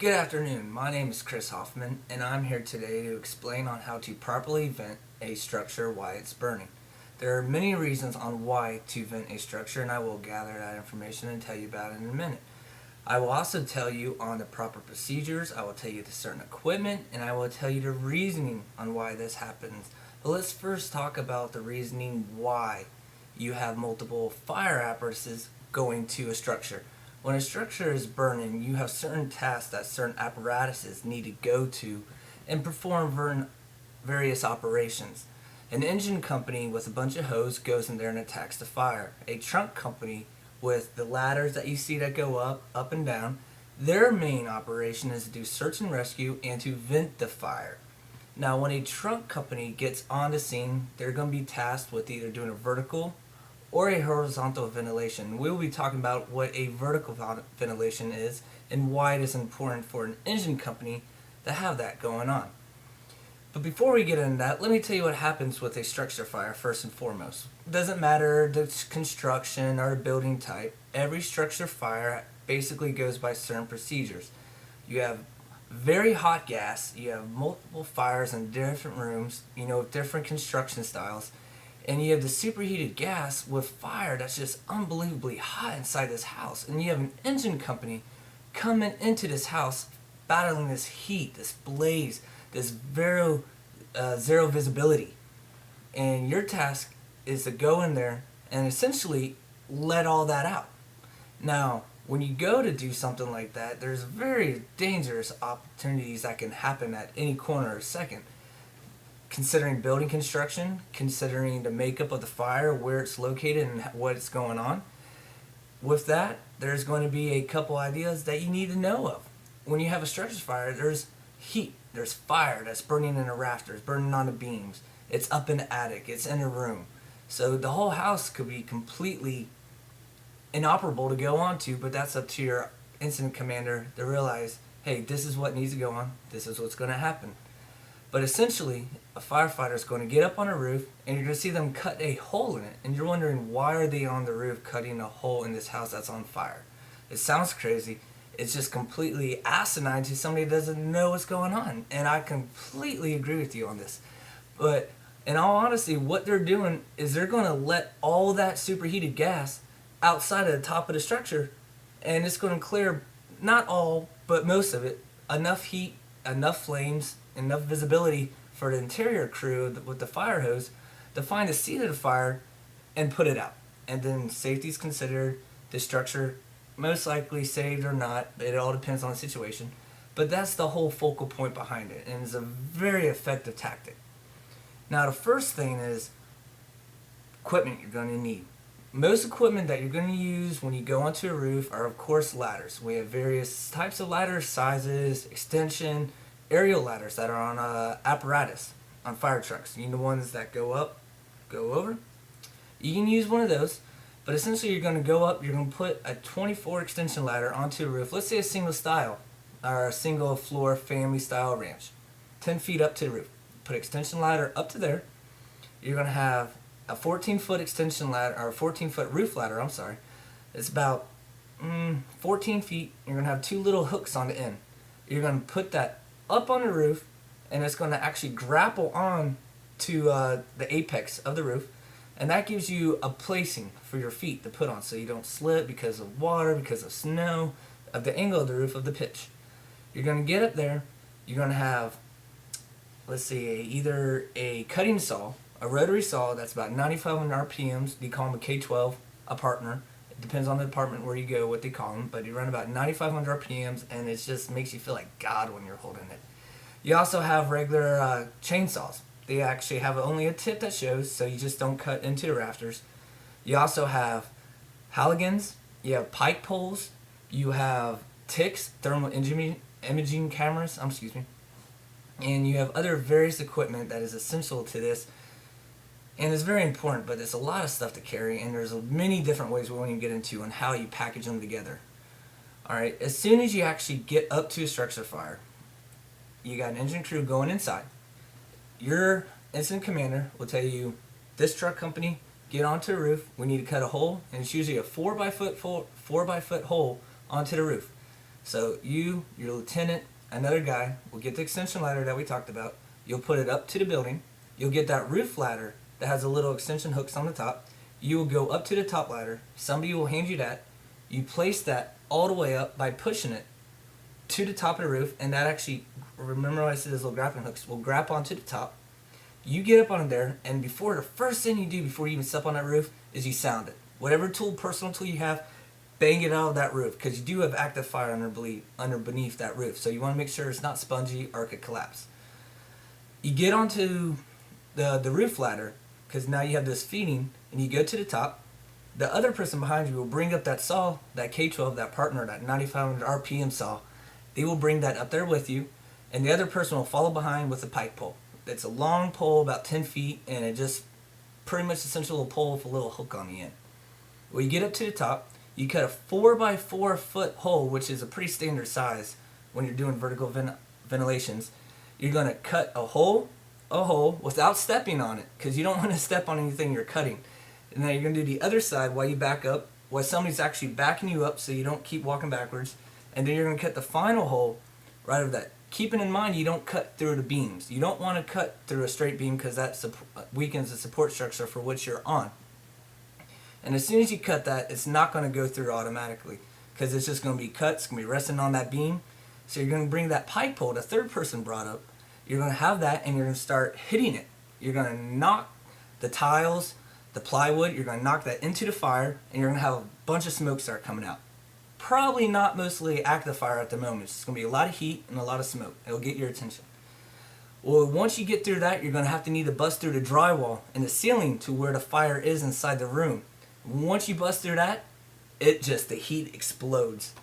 Good afternoon, my name is Chris Hoffman and I'm here today to explain on how to properly vent a structure while it's burning. There are many reasons on why to vent a structure and I will gather that information and tell you about it in a minute. I will also tell you on the proper procedures, I will tell you the certain equipment, and I will tell you the reasoning on why this happens. But let's first talk about the reasoning why you have multiple fire apparatus going to a structure. When a structure is burning, you have certain tasks that certain apparatuses need to go to and perform various operations. An engine company with a bunch of hose goes in there and attacks the fire. A trunk company with the ladders that you see that go up and down, their main operation is to do search and rescue and to vent the fire. Now when a trunk company gets on the scene, they're going to be tasked with either doing a vertical or a horizontal ventilation. We'll be talking about what a vertical ventilation is and why it is important for an engine company to have that going on. But before we get into that, let me tell you what happens with a structure fire first and foremost. It doesn't matter the construction or building type, every structure fire basically goes by certain procedures. You have very hot gas, you have multiple fires in different rooms, different construction styles, and you have the superheated gas with fire that's just unbelievably hot inside this house. And you have an engine company coming into this house battling this heat, this blaze, this zero visibility. And your task is to go in there and essentially let all that out. Now, when you go to do something like that, there's very dangerous opportunities that can happen at any corner or second. Considering building construction, considering the makeup of the fire, where it's located and what's going on. With that, there's going to be a couple ideas that you need to know of. When you have a structure fire, there's heat, there's fire that's burning in the rafters, burning on the beams. It's up in the attic, it's in a room. So the whole house could be completely inoperable to go onto, but that's up to your incident commander to realize, hey, this is what needs to go on, this is what's going to happen. But essentially, a firefighter is going to get up on a roof and you're going to see them cut a hole in it. And you're wondering, why are they on the roof cutting a hole in this house that's on fire? It sounds crazy. It's just completely asinine to somebody that doesn't know what's going on. And I completely agree with you on this. But in all honesty, what they're doing is they're going to let all that superheated gas outside of the top of the structure. And it's going to clear, not all, but most of it, enough heat, enough flames, enough visibility for the interior crew with the fire hose to find the seat of the fire and put it out. And then safety is considered, the structure most likely saved or not, it all depends on the situation. But that's the whole focal point behind it, and it's a very effective tactic. Now the first thing is equipment you're going to need. Most equipment that you're going to use when you go onto a roof are of course ladders. We have various types of ladders, sizes, extension, aerial ladders that are on apparatus on fire trucks. You know, the ones that go up, go over. You can use one of those, but essentially you're going to go up, you're going to put a 24 extension ladder onto a roof. Let's say a single style or a single floor family style ranch, 10 feet up to the roof. Put extension ladder up to there. You're going to have a 14-foot extension ladder, or a 14-foot roof ladder, I'm sorry. It's about 14 feet. You're going to have two little hooks on the end. You're going to put that up on the roof, and it's going to actually grapple on to the apex of the roof, and that gives you a placing for your feet to put on so you don't slip because of water, because of snow, of the angle of the roof, of the pitch. You're going to get up there, you're going to have, let's see, either a cutting saw, a rotary saw that's about 9,500 RPMs, they call them a K12, a partner. It depends on the department where you go, what they call them, but you run about 9,500 RPMs, and it just makes you feel like God when you're holding it. You also have regular chainsaws. They actually have only a tip that shows, so you just don't cut into the rafters. You also have Halligans, you have pike poles, you have TICs, thermal imaging cameras, and you have other various equipment that is essential to this. And it's very important, but there's a lot of stuff to carry, and there's many different ways we won't even get into on how you package them together. Alright, as soon as you actually get up to a structure fire, you got an engine crew going inside. Your incident commander will tell you, this truck company, get onto the roof, we need to cut a hole, and it's usually a 4 by foot hole onto the roof. So you, your lieutenant, another guy will get the extension ladder that we talked about. You'll put it up to the building. You'll get that roof ladder that has a little extension hooks on the top. You will go up to the top ladder. Somebody will hand you that. You place that all the way up by pushing it to the top of the roof, and that actually, remember I said those little grappling hooks, will grab onto the top. You get up on there, and the first thing you do before you even step on that roof is you sound it. Whatever personal tool you have, bang it out of that roof, because you do have active fire beneath that roof. So you want to make sure it's not spongy or it could collapse. You get onto the roof ladder, because now you have this feeding, and you go to the top. The other person behind you will bring up that saw, that K12, that partner, that 9500 RPM saw. They will bring that up there with you, and the other person will follow behind with a pike pole. It's a long pole, about 10 feet, and it just pretty much essentially a pole with a little hook on the end. When you get up to the top, you cut a 4x4 foot hole, which is a pretty standard size when you're doing vertical ventilations. You're going to cut a hole without stepping on it, because you don't want to step on anything you're cutting. And then you're going to do the other side while you back up, while somebody's actually backing you up so you don't keep walking backwards. And then you're going to cut the final hole right over that. Keeping in mind you don't cut through the beams. You don't want to cut through a straight beam, because that weakens the support structure for which you're on. And as soon as you cut that, it's not going to go through automatically, because it's just going to be cut. It's going to be resting on that beam. So you're going to bring that pike pole, the third person brought up. You're going to have that, and you're going to start hitting it. You're going to knock the tiles, the plywood, you're going to knock that into the fire, and you're going to have a bunch of smoke start coming out. Probably not mostly active fire at the moment. It's going to be a lot of heat and a lot of smoke. It'll get your attention. Well, once you get through that, you're going to have to need to bust through the drywall and the ceiling to where the fire is inside the room. Once you bust through that, the heat explodes.